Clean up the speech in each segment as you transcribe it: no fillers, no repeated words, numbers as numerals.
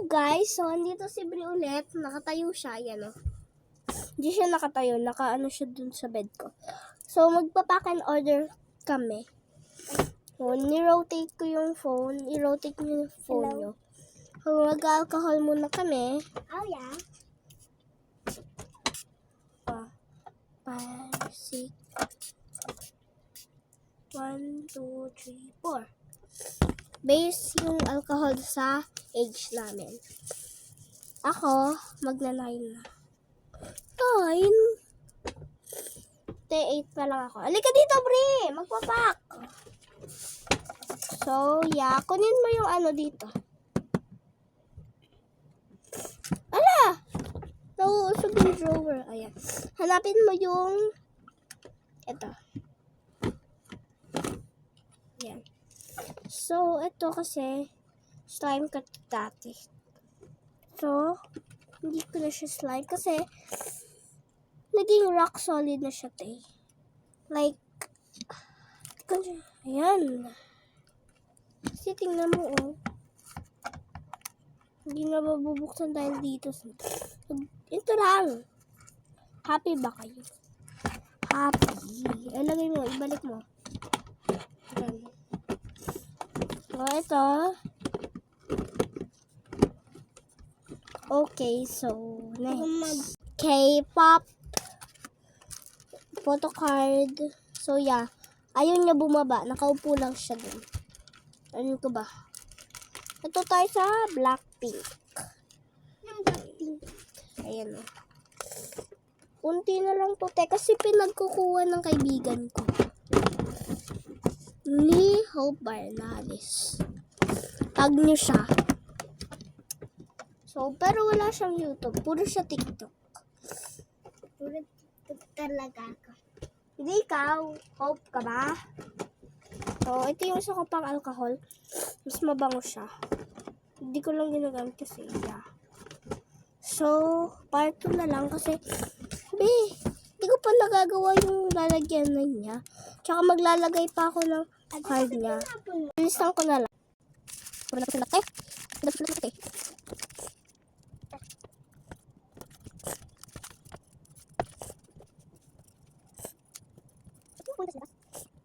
guys, so andito si Bri ulit. Nakatayo siya, yan o. Hindi siya nakatayo, nakaano siya dun sa bed ko. So magpa-pack and order kami. So ni-rotate ko yung phone, i-rotate niyo yung phone nyo. So mag-alcohol muna kami. Oh yeah. 5, 6, 1, 2, 3, 4. Base yung alcohol sa age namin. Ako, magna-9 na. 8 pa lang ako. Alika dito, Bri! Magpapak! So, yeah. Kunin mo yung ano dito. Ala! Nauusog yung drawer. Ayan. Hanapin mo yung ito. Ayan. So, ito kasi slime cut dati. So, hindi ko na siya slime kasi naging rock solid na siya, te. Like, ayan. Kasi tingnan mo, oh. Hindi na mabubuksan dahil dito. Ito lang. Happy ba kayo? Happy. Ilagay mo, ibalik mo. Ayan. So, ito. Okay, so, next. K-pop. Photo card. So, yeah. Ayun niya bumaba. Nakaupo lang siya dun. Ano ko ba? Ito tayo sa Blackpink. Yung Blackpink. Ayan o. Kunti na lang to, te. Kasi pinagkukuha ng kaibigan ko. Ni Hope Barnales. Tag niyo siya. So, pero wala siyang YouTube. Puro siya TikTok. Puro TikTok talaga ako. Hindi ikaw. Hope ka ba? So, ito yung isa ko pang alcohol. Mas mabango siya. Hindi ko lang ginagamit kasi, yeah. So, part 2 na lang kasi, hindi ko pa nagagawa yung lalagyan na niya. Tsaka maglalagay pa ako ng card niya. Listahan ko na lang.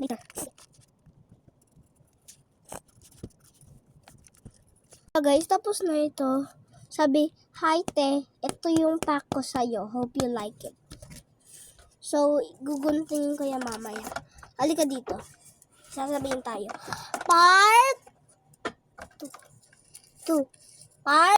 Later. So guys, tapos na ito. Sabi, hi te, ito yung pack ko sa'yo. Hope you like it. So, guguntingin ko yan mamaya. Halika dito. Sasabihin tayo. Part 2. Part